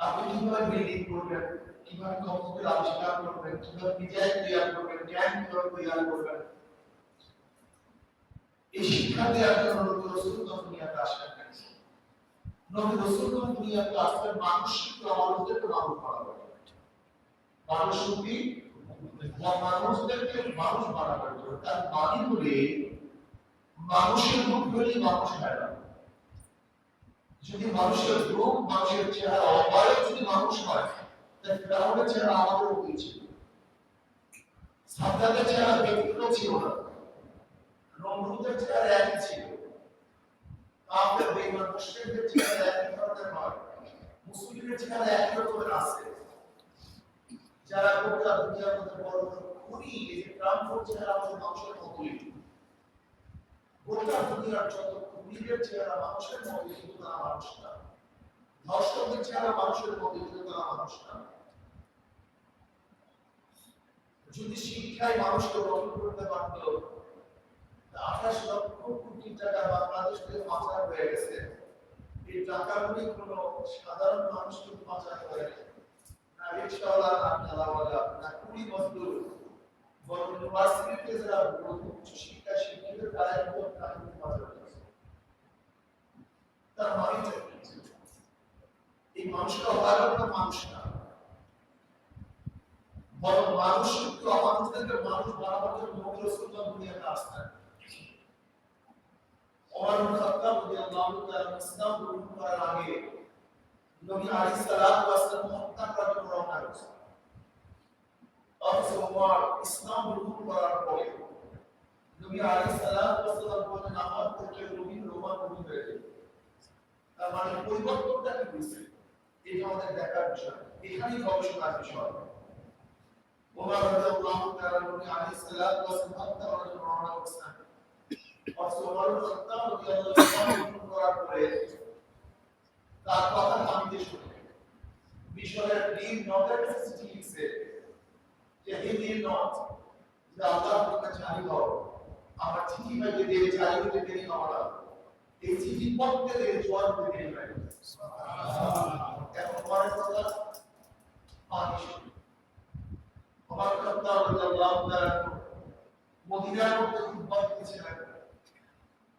আপনি কিভাবে বিল্ডিং করবেন, কিভাবে কম্পিউটার আবিষ্কার করবেন, কিভাবে ডিজাইন তৈরি করবেন, জ্ঞান কিভাবে তৈরি করবেন, এই শিক্ষা দেওয়ার জন্য নবী রাসূলগণ দুনিয়াতে আসেন। নবী রাসূলগণ দুনিয়াতে আসলে মানুষকে আমাদেরকে মানুষ বানাবে, মানুষকে মানুষদেরকে মানুষ বানাবে। তার মানে হলে মানুষের রূপ হলে মানুষ হয় না। যদি মানুষের রূপ, মানুষের চেহারা অবায়ব যদি মানুষ হয়, তাহলে ফেরাউনের চেহারা আমাদের উপরই ছিল, সাদ্দাতের চেহারা ব্যক্তিগত ছিল না, নমরুদের চেহারা একই ছিল, কাফের বেঈমান মুশরিকদের চেহারা একই ধরনের নয়, মুসলিমদের চেহারা একই রকমের আছে। যারা গোটা দুনিয়ার মধ্যে বড় বড় খুনি, এই যে ট্রাম্পের চেহারা আমাদের মানুষের মতোই, গোটা দুনিয়ার যত খুনিদের চেহারা মানুষের মতো, কিন্তু তারা মানুষ না। ধর্ষকদের চেহারা মানুষের মতো, কিন্তু তারা মানুষ না। যদি শিক্ষায় মানুষকে রক্ষা করতে পারত, 28 লক্ষ কোটি টাকা বাংলাদেশ থেকে পাচার হয়ে গেছে। এই টাকাগুলি কোনো সাধারণ মানুষ কিন্তু পাচার করে না, রিক্সাওয়ালা না, ঠেলাওয়ালা না, কুড়ি মজদুর, বরং ইউনিভার্সিটিতে যারা উচ্চ শিক্ষা শিক্ষিত তারা কিন্তু টাকাগুলি পাচার করেছে। তার মানেটা কি? এই মানুষটা অবাধ মানুষ না, বরং মানুষ কিন্তু অমানুষদেরকে মানুষ বানাবার জন্য নবী রাসূলগণ দুনিয়াতে আসতেন। ওমর ইবনে খাত্তাব রাদিয়াল্লাহু তাআলা ইসলাম গ্রহণ করার আগে নবী আলাইহিস সালাতু ওয়াস সালাম হত্যা করার জন্য রওনা হয়েছে। অথচ ওমর ইসলাম গ্রহণ করার পরে নবী আলাইহিস সালাতু ওয়াস সালাম বলেন, আমার পক্ষে নবী রোমান নবী হয়ে গেল। তার মানে পরিবর্তনটা কি হয়েছে, এটা আমাদের দেখার বিষয়, এখানেই গবেষণার বিষয়। ওমর রাদিয়াল্লাহু তাআলা নবী আলাইহিস সালাতু ওয়াস সালাম হত্যা করার জন্য রওনা হয়েছেন। অথচ ওমর খাত্তাব রাদিয়াল্লাহু করার পরে তার কথা মানতে শুরু করে। মিশরের ডিন নটের চিঠি লিখছে যে হি ডিড নট, যে আল্লাহর কথা জানি দাও, আমার চিঠি পাইতে দিয়ে জারি হতে দেরি হবে না, এই চিঠি পড়তে দিয়ে জোয়ার হতে দেরি হয়। এখন পরের কথা পানি শুরু। ওমর খাত্তাব রাদিয়াল্লাহু তাআলা মদিনার মধ্যে খুতবা দিতেছিলেন,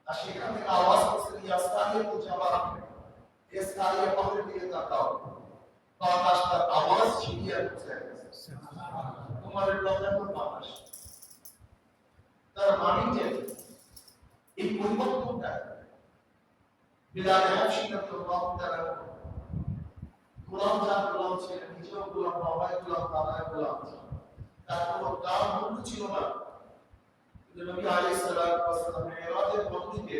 আর সেখান থেকে আওয়াজ করছে, ইয়াসতাহিল জামাত, ইসরায়েল পাহাড়ের দিকে তাকাও। বাতাসটার আওয়াজ ছিনিয়ে আসছে, তোমার লজ্জার বাতাস। তার মানে এই পরিবর্তনটা বিলাল হাবশী রাদিয়াল্লাহু তাআলা গোলাম জাত গোলাম ছিলেন, নিজেও গোলাম, বাবাই গোলাম, দাদাই গোলাম, তার কোনো কাম বন্ধু ছিল না। কিন্তু নবী আলাইহিস সালাতু ওয়াস সালাম মেরাজের বদলিতে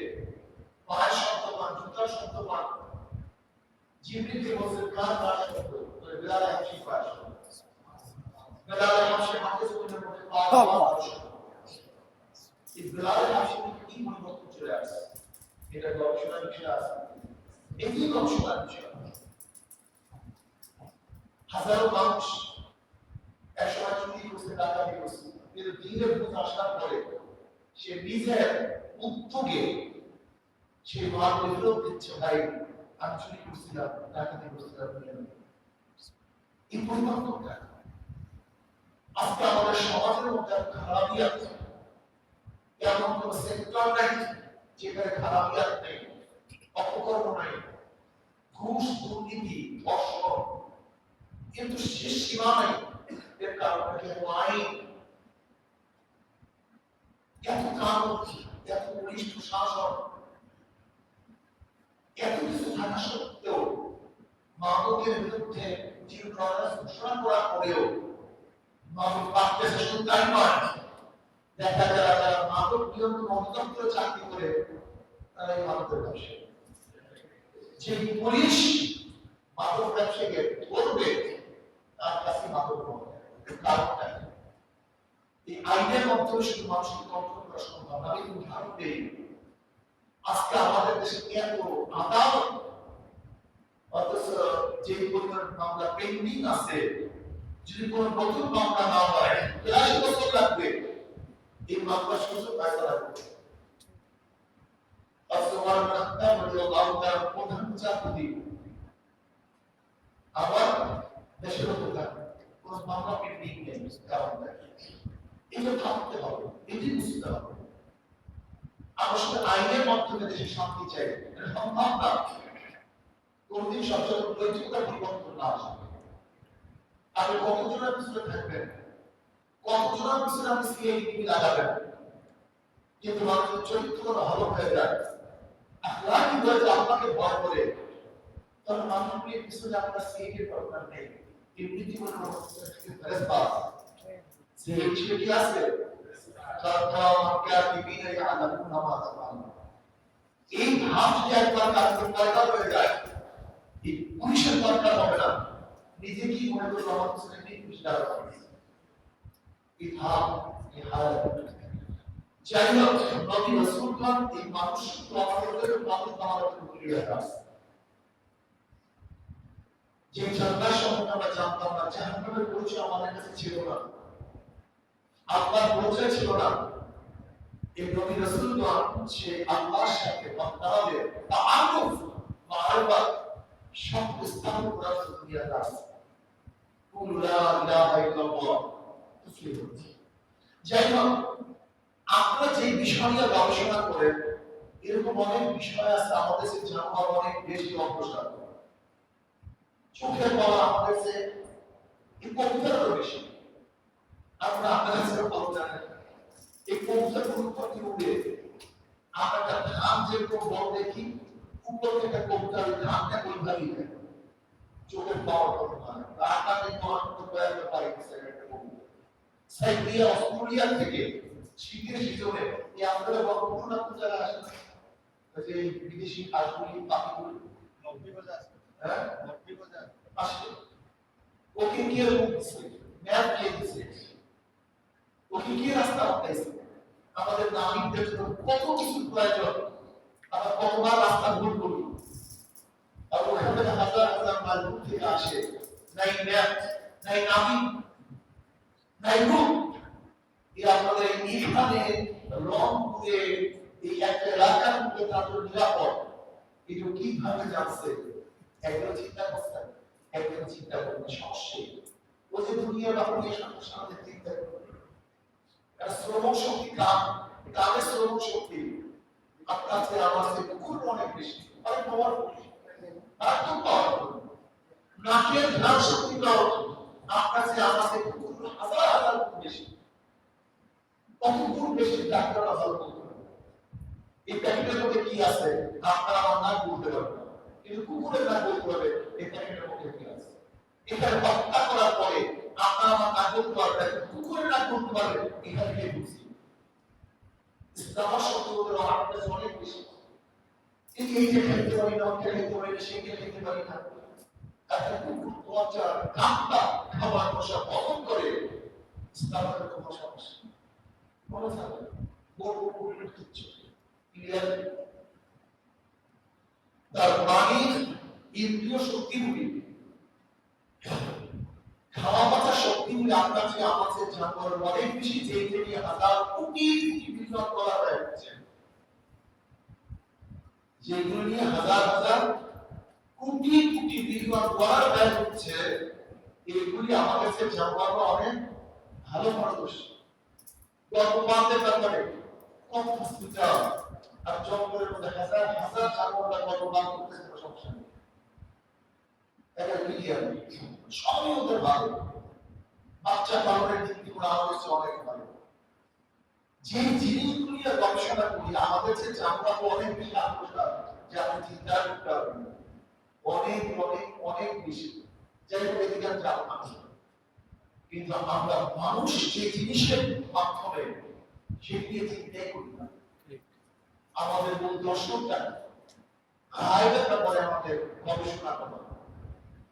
পায়ের শব্দ পান, জুতার শব্দ পান, জিবরিলকে বলছেন কার পায়ের শব্দ, বলে বিলাল হাবশী পায়ের শব্দ। বিলাল হাবশী হাতে চলে পড়ে পায়ের শব্দ। এই বিলাল হাবশী কি পরিবর্তন চলে আসছে, এটা গবেষণার বিষয় আছে, এটি গবেষণার বিষয়। হাজারো মানুষ একসময় চুরি করছে, ডাকাতি করছে, কিন্তু দিনের বুঝ আসার পরে সে নিজের উদ্যোগে সে মাল ফেরত দিচ্ছে, ভাই আমি চুরি করছিলাম, ডাকাতি করছিলাম। এই পরিবর্তনটা আজকে আমাদের সমাজের মধ্যে খারাপই আছে, এমন কোন সেক্টর নাই যেখানে খারাপই নেই, অপকর্ম নাই, ঘুষ দুর্নীতি অসৎ, কিন্তু শেষ সীমা নাই। এর কারণে এত আইন, এত কানুন, এত বলিষ্ঠ শাসন, এত কিছু থাকা সত্ত্বেও মাদকের বিরুদ্ধে ঘোষণা করার পরেও মাদক বাড়তেছে। শুধু তাই নয়, দেখা যায় যারা মাদক নিয়ন্ত্রণ অধিদপ্তরে চাকরি করে তারা এই মাদকের ব্যবসায়ী। যে পুলিশ মাদক ব্যবসায়ীকে ধরবে তার কাছে মাদক পাওয়া যায়। কারণটা এই আইনের মাধ্যমে শুধু মানুষকে কন্ট্রোল করা সম্ভব না। আমি উদাহরণ দিই, আজকে আমাদের দেশে এত আদালত, অথচ যে পরিমাণ মামলা পেন্ডিং আছে, যদি কোনো নতুন মামলা না হয় ৮২ বছর লাগবে এই মামলা সুযোগ ফায়সালা করতে। অথচ ওমর ইবনে খাত্তাব রাদিয়াল্লাহু তাআলা প্রধান বিচারপতি আবার এটা ভাবতে হবে, এটি বুঝতে হবে। আমরা শুধু আইনের মাধ্যমে দেশে শান্তি চাই, এটা সম্ভব না। কোনদিন সবচেয়ে নৈতিকতার পরিবর্তন না আসবে। আপনি কতজনের পিছনে থাকবেন, কতজনের পিছনে আপনি সিআইডি লাগাবেন, কিন্তু মানুষের চরিত্র ভালো হয়ে যায়, আখলাকি হয়ে যায়, আপনাকে ভয় করে, তাহলে মানুষের পিছনে আপনার সিআইডির দরকার নেই। এমনিতে কোনো ফেরেশতা যে কি আছে এই ভাব যদি একবার কাজে পয়দা হয়ে যায়, এই পুলিশের দরকার হবে না। নিজে কি মনে করবো আমার পিছনে কি পুলিশ দরকার এই ভাব, এই হাল। যাই হোক, নবী রাসূলগণ এই মানুষ তো আমাদের মানুষ আমাদের ক্লিয়ার আছে। যে জান্নাত সম্পর্কে আমরা জানতাম না, জাহান্নামের পরিচয় আমাদের কাছে ছিল না, আল্লাহর পরিচয় ছিল না। এই নবী রাসূলগণ সে আল্লাহর সাথে তাদের তাআরুফ মারফত সব স্থাপন করার দুনিয়া আছে। কুল লা ইলাহা ইল্লাল্লাহ তুফলিহুন। যাই হোক, আপনারা যে বিষয় নিয়ে গবেষণা করেন, এরকম অনেক বিষয় আছে আমাদের কাছে জানার অনেক বেশি অগ্রসর। চোখের বলা আমাদের কাছে এই কবিতারও বেশি। আপনারা আপনার কাছে ভালো জানেন এই কবিতার উৎপত্তি উঠে আমরা একটা ধান যেরকম বড় দেখি, উপর থেকে কবিতার ধানটা ওইভাবেই থাকে। চোখের পাওয়ার কথা নয়, আকারে পাওয়ার কথা বলতে পারি একটা কবিতা। সাইবেরিয়া, অস্ট্রেলিয়া থেকে শীতের সিজনে এই আমাদের বর্তমান কোন জায়গায় আসে, যে বিদেশি হাঁসগুলি, পাখিগুলি হ্যাঁ আসে, ওকে কি রকম দিচ্ছে, ম্যাপ কে দিচ্ছে, ওকে কি রাস্তা বানাইছে। আমাদের নাগরিকদের জন্য কত কিছু প্রয়োজন, আমরা কতবার রাস্তা ভুল করি, আর ওখানে হাজার হাজার মাইল দূর থেকে আসে, নাই ম্যাপ, নাই নাবিক, নাই রুট। এই আমাদের এখানে রংপুরে এই একটা এলাকার মধ্যে তাদের নিরাপদ, এটা কিভাবে যাচ্ছে একজন চিন্তা করছেন, একজন চিন্তা করবেন সমস্যা। ও যে দুনিয়ার আপনি সাথে সাথে চিন্তা করবেন, শ্রম শক্তি কামের শ্রম শক্তি আপনার চেয়ে আমার চেয়ে খুব অনেক বেশি, অনেক পাওয়ারফুল, একদম পাওয়ারফুল। নাকের ঘ্রাণ শক্তিটাও আপনার চেয়ে আমার চেয়ে খুব হাজার হাজার গুণ বেশি, কত গুণ বেশি ডাক্তাররা ভালো বলতে পারে। এই প্যাকেটের মধ্যে কি আছে আপনার আমার নাক বলতে পারবে না, কিন্তু কুকুরের নাক বলতে পারবে এই প্যাকেটের মধ্যে কি আছে। এখানে হত্যা করার পরে আপনার আমার নাক বলতে পারবে, কুকুরের নাক বলতে পারবে এখানে কে বুঝছি। ইসলামের শব্দগুলো আমাদের কাছে অনেক বেশি। এই যে খেলতে পারি না, খেলতে পারি না, সেই খেলতে পারি না, একটা কুকুর দরজা কাঁপটা খাবার বসা বন্ধ করে ইসলামের কোনো সমস্যা মনে থাকে বড় বড় কিচ্ছু ক্লিয়ার। তার মানে ইন্দ্রিয় শক্তিগুলি, খাওয়া বাঁচা শক্তিগুলি আপনার চেয়ে আমার চেয়ে জানোয়ার অনেক বেশি, যেই থেকে হাজার কোটি কোটি বিলিয়ন ডলার ব্যয় হচ্ছে, যেগুলো নিয়ে হাজার হাজার কোটি কোটি বিলিয়ন ডলার ব্যয় হচ্ছে, এগুলি আমাদের চেয়ে জানোয়ার অনেক ভালো পারদর্শী। গর্ভপাতের ব্যাপারে কম হসপিটাল আর জঙ্গলের মধ্যে হাজার হাজার জানোয়ার গর্ভপাত করতেছে, সমস্যা নেই, এটা মিডিয়াম সবই ওদের ভালো। বাচ্চা পালনের দিক থেকে আমাদের চেয়ে অনেক ভালো। যে জিনিসগুলি গবেষণা করি আমাদের চেয়ে জানোয়ার অনেক বেশি আগ্রহ, যে আপনি চিন্তা করতে পারবেন অনেক অনেক অনেক বেশি। যাই হোক এদিকে যাবো না, কিন্তু আমরা মানুষ যে জিনিসের মাধ্যমে সেগুলি চিন্তাই করি না। আমাদের মূল দর্শকটা গায়েবের ব্যাপারে আমাদের গবেষণা করা,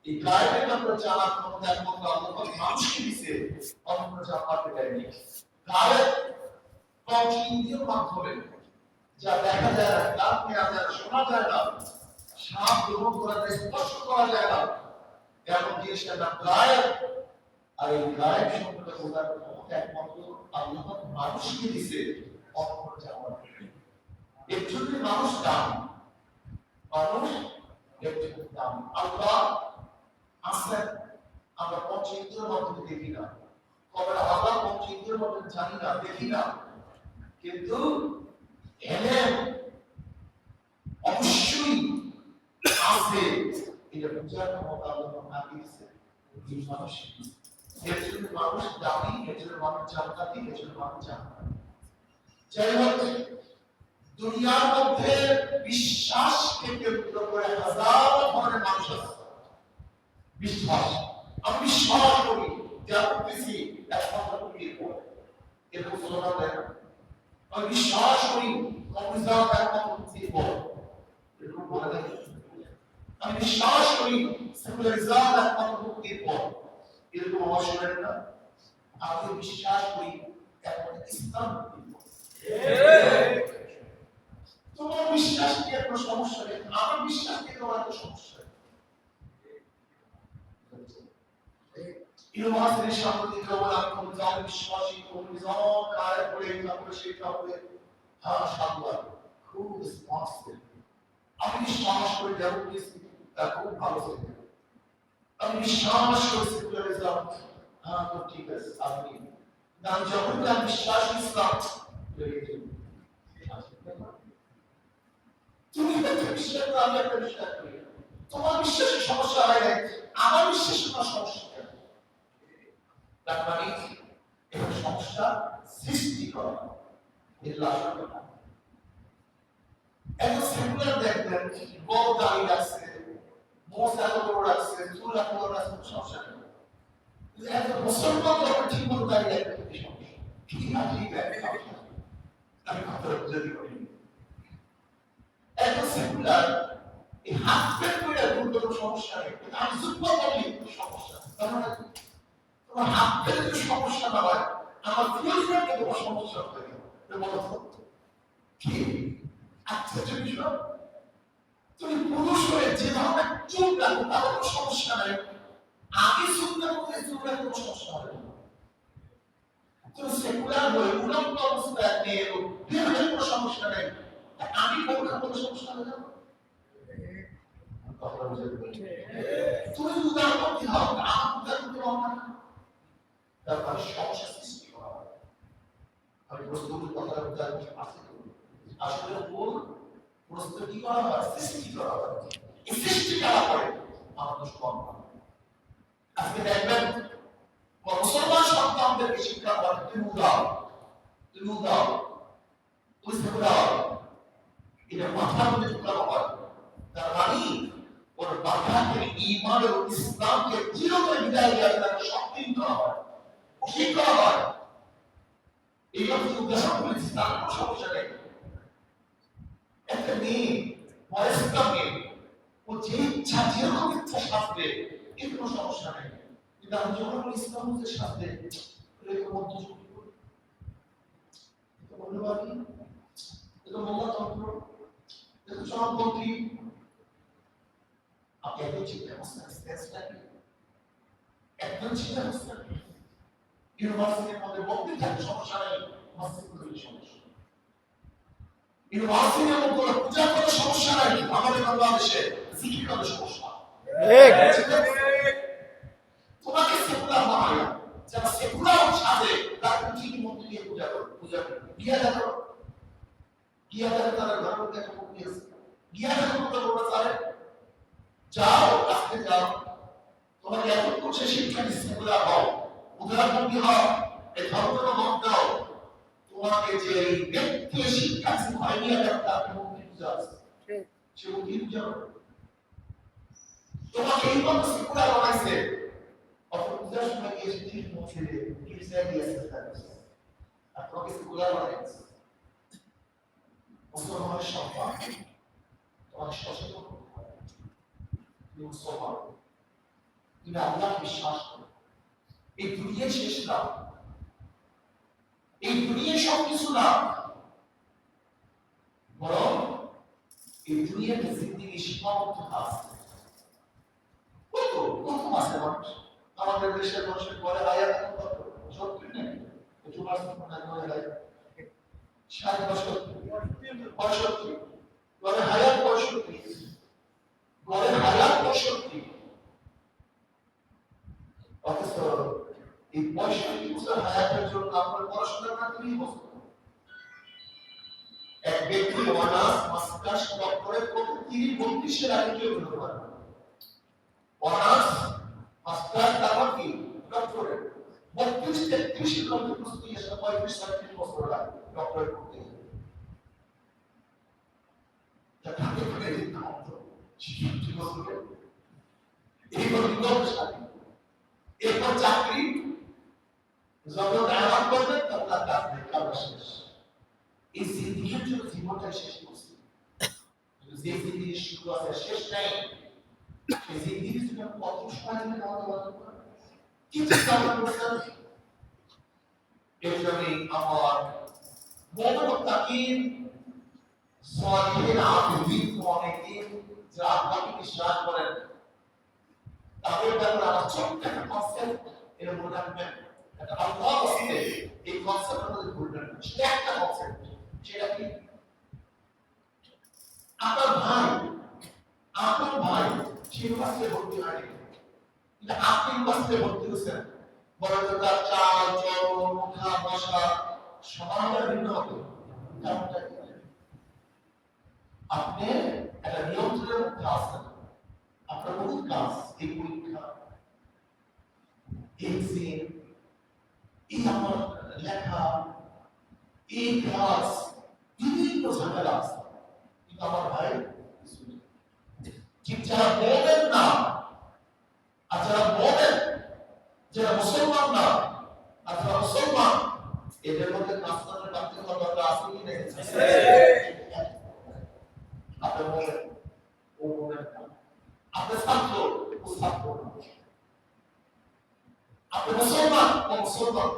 এই গায়েবের ব্যাপারে জানার ক্ষমতা একমাত্র আল্লাহ মানুষকে দিচ্ছে, অন্য জানতে দেয়নি। গায়েব ইন্দ্রিয়ের মাধ্যমে যা দেখা যায় না, কান নেওয়া যায় না, শোনা যায় না, শ্বাস গ্রহণ করা যায়, স্পর্শ করা যায় না, এমন জিনিসটার নাম গায়েব। আর এই গায়েব সম্পর্কে বোঝার ক্ষমতা একমাত্র আল্লাহ মানুষকে দিছে, অন্য জানার। এর জন্য মানুষ দাম, মানুষ এর জন্য দাম। আল্লাহ আসেন আমরা পঞ্চ ইন্দ্রিয়ের মাধ্যমে দেখি না, তবে আল্লাহ পঞ্চ ইন্দ্রিয় সূর্যের মতো জানি না, দেখি না, কিন্তু এলেন অবশ্যই আছে। এটা বুঝার ক্ষমতা আল্লাহ আমাকে দিয়েছে এই মানুষ। এর জন্য মানুষ দামি, এর জন্য মানুষ জান্নাতি, এর জন্য মানুষ জান্নাত। যাই হোক, দুনিয়ার মধ্যে বিশ্বাসকে কেন্দ্র করে হাজার ধরনের মানুষ আছে। বিশ্বাস, আমি বিশ্বাস করি যা করতেছি একমাত্র তুমি এরকম স্লোগান দেয় না। আমি বিশ্বাস করি কমিউনিজম একমাত্র তুমি এরকম বলে দেয়। আমি বিশ্বাস করি সেকুলারিজম একমাত্র মুক্তির পথ এরকম আওয়াজ শোনেন না। আমি বিশ্বাস করি একমাত্র ইসলাম মুক্তির পথ। তোমার বিশ্বাস নিয়ে কোনো সমস্যা নেই, আমার বিশ্বাস নিয়ে তোমার একটা সমস্যা নেই। ইউনিভার্সিটির সাম্প্রতিক খবর, আমি কমিউনিজম বিশ্বাসী, কমিউনিজম কায় করে তারপরে সেই কাপড়ে সাধুয়া খুব রেসপন্সিবল। আমি বিশ্বাস করি ডেমোক্রেসি খুব ভালো ছিল। আমি বিশ্বাস করি সেকুলারিজম তো ঠিক আছে। আপনি আমি যখন আমি বিশ্বাস ইসলাম তুমি একটা বিশ্বাস করো, আমি একটা বিশ্বাস করি। তোমার বিশ্বাসের সমস্যা হয় নাই, আমার বিশ্বাসের কোনো সমস্যা নেই। তার মানে এটা সমস্যা সৃষ্টি করা, এর লাভ না। একজন সেকুলার দেখবেন বড় দাড়ি রাখছে, মোষ এত বড় রাখছে, চুল এত বড় রাখছে, সমস্যা নেই। একজন মুসলমান যখন ঠিক মতো দাঁড়িয়ে রাখবে সমস্যা ঠিক আছে, ঠিক আছে, আমি কথাটা বুঝে দিই। একজন সেকুলার এই হাত পেট করে কোনো সমস্যা নেই, আমি যুদ্ধ করলে সমস্যা। তার মানে তোমার হাত পেটে যদি সমস্যা না হয়, আমার ফিলিংসে তোমার সমস্যা হবে বলো কি? আচ্ছা বিষয়, তুমি পুরুষ হয়ে যে ধরনের চুল রাখো তার কোনো সমস্যা নেই, আগে চুল রাখো চুল রাখতে কোনো সমস্যা হবে না। তুমি সেকুলার হয়ে উলম্ব অবস্থায় নিয়ে বের কোনো সমস্যা নেই, আমি কোনটা কোনো সমস্যা হবে না। তুমি উদারপন্থী হও, আমার উদারপন্থী হও না, তারপর সমস্যা সৃষ্টি করা হয়। আমি প্রস্তুতির কথা আসলে মূল প্রস্তুতি করা হয়, সৃষ্টি করা হয়। এই সৃষ্টি করা হয় আমাদের কম। আজকে দেখবেন মুসলমান সন্তানদেরকে শিক্ষা দেওয়া, তুমি উদাও, তুমি উদাও, তুমি সেকুলার, এটা মাথার মধ্যে ঢুকানো হয়। তার মানে ওর বাধাকে ঈমান ও ইসলামকে দৃঢ় করে বিদায় দেওয়া, তাকে শক্তি করা হয়, ঠিক করা হয়। এই লক্ষ্যে উদ্দেশ্য করেছি, তার কোনো সমস্যা নেই। একটা মেয়ে বয়স্কা মেয়ে, ও যে ইচ্ছা যেরকম ইচ্ছা সাজবে, এর কোনো সমস্যা নেই। কিন্তু আমি যখন ইসলাম হচ্ছে সাজবে, এরকম মধ্যযুগ এটা বলতে পারি, এটা মঙ্গলতন্ত্র, এটা সমাজতন্ত্রী। আপনি একদম চিন্তা করছেন স্পেসটা কি? একদম চিন্তা করছেন ইউনিভার্সিটির মধ্যে বলতে থাকে সমস্যা নেই, মসজিদগুলোর সমস্যা। ইউনিভার্সিটির মধ্যে পূজা করার সমস্যা নাই, আমাদের বাংলাদেশে জিকির করার সমস্যা। তোমাকে সেকুলার বানায়, যারা সেকুলার সাজে তার ঠিক মন্দির দিয়ে পূজা করো, পূজা করো, গিয়া দেখো, গিয়া দেখো তারা ঘরের মধ্যে একটা মন্দির আছে, গিয়া দেখো তোমরা তোমরা তারে যাও, আজকে যাও, তোমাকে এত করছে শিক্ষা দিচ্ছে, সেকুলার হও, উদারপন্থী হও, এই ধর্মের মত দাও। তোমাকে যে ব্যক্তি শিক্ষা হয়নি একটা মন্দির পূজা আছে, সে মন্দির পূজা করো। তোমাকে এই মতো সেকুলার বানাইছে, অথবা পূজার সময় গিয়ে ঠিক মধ্যে গির্জায় গিয়ে আর তোমাকে সেকুলার বানাইছে। মুসলমানের সম্মান তোমাকে সচেতন করতে হবে। তুমি মুসলমান, তুমি আল্লাহ বিশ্বাস করো। এই দুনিয়া শেষ না, এই দুনিয়া সবকিছু না, বরং এই দুনিয়াতে জিন্দিগি সীমাবদ্ধতা আছে। কত আছে মানুষ আমাদের দেশের মানুষের ঘরে হায়াত কত? 70 নাকি 50% মনে হয় ঘরে হায়াত 65 ঘরে হায়াত 65, ঘরে হায়াত 65। অথচ এই 65 বছর হায়াতের জন্য আপনার পড়াশোনা করা 30 বছর। এক ব্যক্তি অনার্স মাস্টার্স ডক্টরেট করতে 30-32 এর আগে কেউ হতে পারে না। অনার্স মাস্টার্স তারপর কি ডক্টরেট 32-33 এর মধ্যে প্রস্তুতি আসলে 35-36 বছর লাগে ডক্টরেট করতে। তাকে করে দিতে হবে 60 বছরে এই বিগত সাথে এরপর চাকরি যত ডায়লগ করবেন তত তার কাজ নেই, কাজ শেষ। এই জিন্দিগির জন্য জীবনটা শেষ করছি, যে জিন্দিগি শুরু আছে শেষ নাই, সেই জিন্দিগির জন্য কত সময় দিলে আমাদের কিছু কামনা করছেন। এর জন্য আমার মুত্তাকিন সালিহিন আবিদিন অনেকেই যারা আল্লাহকে বিশ্বাস করেন তাদের ব্যাপারে আমার ছোট্ট একটা কনসেপ্ট এর মনে রাখবেন। একটা আল্লাহ আছে, এই কনসেপ্ট আমাদের ভুলবেন না। সেটা একটা কনসেপ্ট, সেটা কি আপনার ভাই ইউনিভার্সিটি ভর্তি হয়নি, কিন্তু আপনি ইউনিভার্সিটি ভর্তি হয়েছেন, বলেন তো তার চাল চলন উঠা বসা সমানটা ভিন্ন হবে। কারণটা কি? আপনি একটা নিয়ন্ত্রণের মধ্যে আছেন, আপনার বহুত কাজ, এই পরীক্ষা, এক্সাম, এই আমার লেখা, এই ক্লাস, বিভিন্ন ঝামেলা আছে। কিন্তু আমার ভাই ঠিক যারা বলেন না, আর যারা বলেন যারা মুসলমান না, আর যারা মুসলমান, এদের মধ্যে নাস্তানের পার্থক্যতা আছে কি নেই? আপনি বলেন ও বলেন না, আপনি ছাত্র ও ছাত্র না, আপনি মুসলমান ও মুসলমান,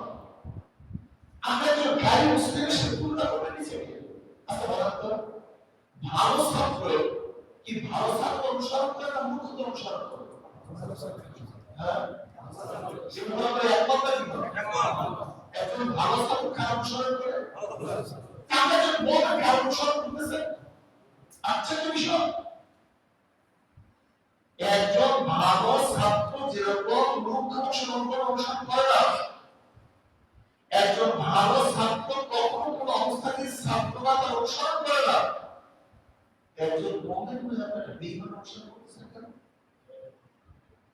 আপনি একজন ভাই মুসলিমের সাথে তুলনা করবেন নিজেকে। আচ্ছা বলেন তো, ভালো ছাত্র কি ভালো ছাত্র অনুসরণ করে না মূর্খ অনুসরণ করে? হ্যাঁ, সেগুলো আমরা একমত নাকি? একজন ভালো ছাত্র কার অনুসরণ করে? আমরা যখন বলবেন কার অনুসরণ করতেছে, আচ্ছা কি বিষয়? একজন ভালো ছাত্র যেরকম মূর্খ অনুসরণ করে না, একজন ভালো ছাত্র কখনো কোন অবস্থাতে ছাত্ররা তার অনুসরণ করে না। একজন মুমিন হয়ে আপনি একটা বেঈমান অনুসরণ করতেছেন কেন?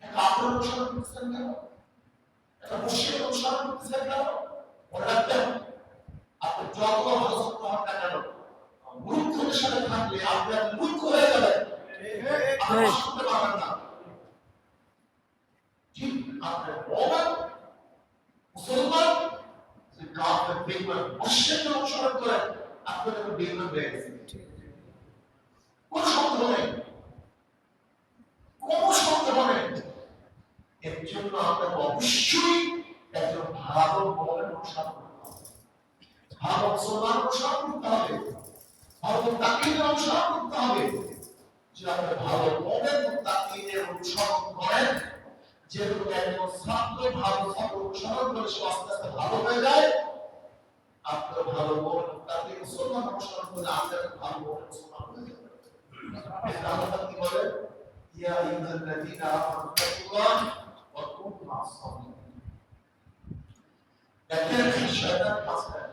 একটা কাফের অনুসরণ করতেছেন কেন? একটা মুশরিক অনুসরণ করতেছেন কেন? মনে রাখবেন, আপনি যত ভালো ছাত্র হন না কেন, মূর্খদের সাথে থাকলে আপনি মূর্খ হয়ে যাবেন, আপনি শুনতে পারবেন না। ঠিক আপনি মুমিন মুসলমান যে কাফের বেঈমান মুশরিকদের অনুসরণ করেন, আপনি একটা বেঈমান হয়ে গেছেন। কোন সন্দেহ নেই, কোন সন্দেহ নেই। এর জন্য আপনাকে অবশ্যই একজন ভালো মুমিন অনুসরণ করতে হবে, ভালো মুসলমান অনুসরণ করতে হবে, ভালো মুত্তাকিনের অনুসরণ করতে হবে। যে আপনি ভালো মুমিন মুত্তাকিনের অনুসরণ করেন, যেহেতু একজন ছাত্র ভালো ছাত্র অনুসরণ করে সে আস্তে আস্তে ভালো হয়ে যায়, আপনার ভালো মুমিন মুত্তাকি মুসলমান অনুসরণ করলে আপনার ভালো মুমিন মুসলমান হয়ে যাবে। আল্লাহ কি বলে, ইয়া আইয়ুহাল্লাযীনা আমানু তাকুল্লাহ ওয়া কুনু মা'আস সাদিকিন। দেখেন শয়তান কাজ করে,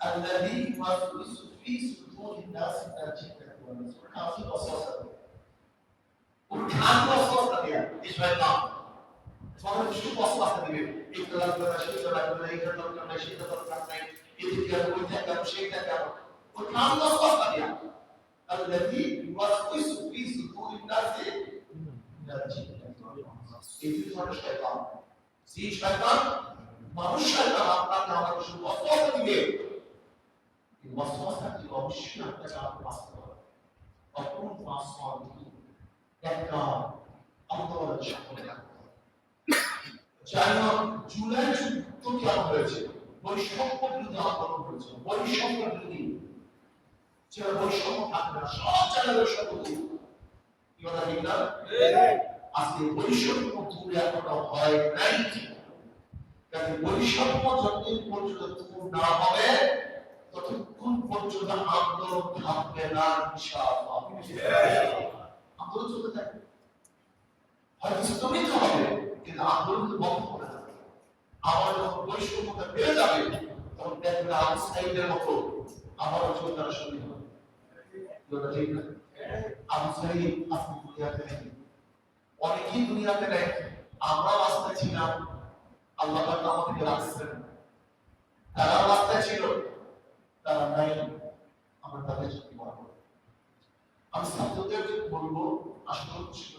আল্লাযী ওয়াসওয়াসু ফি সুদুরিন নাস মিনাল জিন্নাতি ওয়াল ইনস, কাফি ওয়াসওয়াসা, ওর খান ওয়াসওয়াসা দেয়া এই শয়তান সবার শুধু ওয়াসওয়াসা দিবে, এই কালাম করা সেই কালাম করা, এই কালাম করা সেই কালাম করা, এদিকে আর ওই থেকে আর সেইটা কেন, ওর খান ওয়াসওয়াসা দেয়া। الذي يوسوس في صدور الناس من الجنة والإنس। এই হলো শয়তান। সেই শয়তান মানুষ শয়তান আপনাকে আমাকে শুধু ওয়াসওয়াসা দিবে, এই ওয়াসওয়াসাটি অবশ্যই আপনাকে আমাকে বাঁচতে হবে। তখন ওয়াসওয়াসা একটা আন্দোলন সফল থাকতে হবে। যেমন জুলাই যুদ্ধ কেমন হয়েছে, বৈষম্য বিরোধী আন্দোলন হয়েছে, বৈষম্য বিরোধী যারা বৈষম্য থাকবে না, সব জায়গায় বৈষম্য দূর, কি কথা ঠিক না? আজকে বৈষম্য দূর এখনো হয় নাই। কারণ বৈষম্য যতদিন পর্যন্ত দূর না হবে ততক্ষণ পর্যন্ত আন্দোলন থাকবে না ইনশাআল্লাহ। আন্দোলন চলতে থাকবে, হয়তো স্থগিত হবে কিন্তু আন্দোলন বন্ধ হবে না। আমার যখন বৈষম্যতা বেড়ে যাবে তখন দেখবেন আবু সাঈদের মতো আমারও চোদ্দার শরীর হবে। ঠিক না? আবু সাঈদ আজকে দুনিয়াতে নেই, অনেকেই দুনিয়াতে নেই, আমরাও রাস্তায় ছিলাম, আল্লাহ পাক আমাদেরকে রাখছেন। তারা রাস্তায় ছিল, তারা নাই, আমরা তাদের জন্য দোয়া করব। আমি ছাত্রদের বলবো, আসলে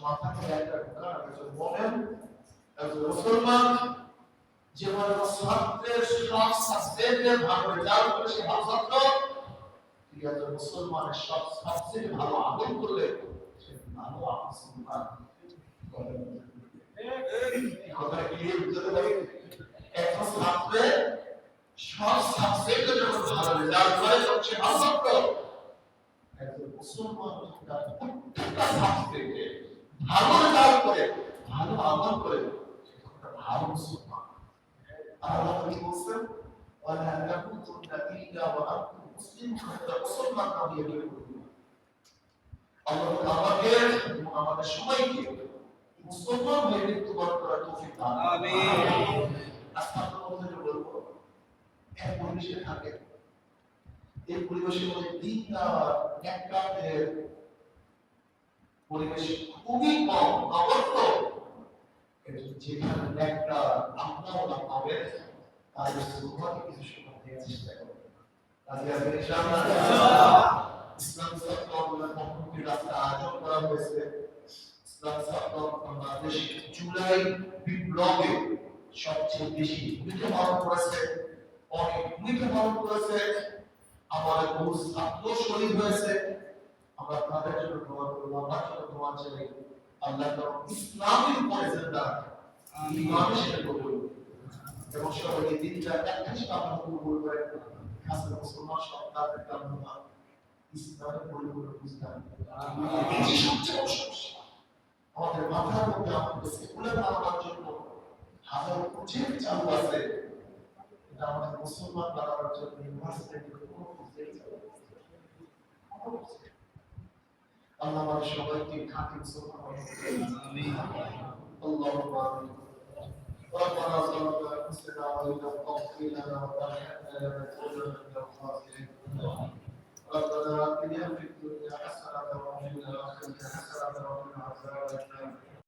মাথা থেকে একটা ঢোকা, একজন মোমেন, একজন মুসলমান যেভাবে ছাত্রের সব সাবজেক্টের ভালো রেজাল্ট করে সে ভালো ছাত্র, ঠিক আছে, মুসলমানের সব সাবজেক্টে ভালো আমল করলে সে ভালো মুসলমান। কথা ক্লিয়ার বুঝতে পারি? একজন ছাত্রের সব সাবজেক্টে যখন ভালো রেজাল্ট করে তখন সে ভালো ছাত্র। একজন মুসলমান তার প্রত্যেকটা সাবজেক্টে ভালো রেজাল্ট করে, ভালো আমল করে, সেটা ভালো মুসলমান। আল্লাহ কি বলছেন? ওয়ালা তাকুতুন্না ইল্লা ওয়া আনতুম মুসলিমুন, মুসলমান না হয়ে গেলে আল্লাহ আমাকে এবং আমাদের সবাইকে মুসলমান হয়ে মৃত্যুবরণ করার তৌফিক দান করুন। আমিন। আজকে আমরা বলবো এক পরিবেশে থাকে, এই পরিবেশের মধ্যে দিনদার নেককারদের পরিবেশ খুবই কম, নগণ্য। যেখানে নেককার আপনাও না পাবেন, তাদের সুখকে কিছু সুখ দেওয়ার চেষ্টা করবেন। তাহলে আপনি ইনশাআল্লাহ ইসলাম ছাত্র আন্দোলনের পক্ষ থেকে রাস্তা আয়োজন করা হয়েছে। ইসলাম ছাত্র বাংলাদেশ জুলাই বিপ্লবে সবচেয়ে বেশি ভূমিকা পালন করেছে, অনেক ভূমিকা পালন করেছে। আমাদের বহু ছাত্র শহীদ হয়েছে। আমরা তাদের জন্য দোয়া করব, আল্লাহর জন্য দোয়া চাই, আল্লাহ তাআলা ইসলামের উপরে জিন্দা ঈমান সেটা কবুল এবং সবাইকে দিনটা একটা হিসেবে আমরা কবুল করে খাসা মুসলমান সন্তানদেরকে আমরা ইসলামের পরিপূর্ণ বুঝতাম। এই সবচেয়ে বড় সমস্যা আমাদের মাথার মধ্যে আমাদের সেকুলার বানানোর জন্য হাজার প্রজেক্ট চালু আছে, এটা আমাদের মুসলমান বানানোর জন্য ইউনিভার্সিটি কোনো প্রজেক্ট চালু আছে। আল্লাহ আমাদের সবাইকে খাঁটি মুসলমান বানাতে আমিন। আল্লাহুম্মা আমিন। ربنا ظلمنا انفسنا وان لم تغفر لنا وترحمنا لنكونن من الخاسرين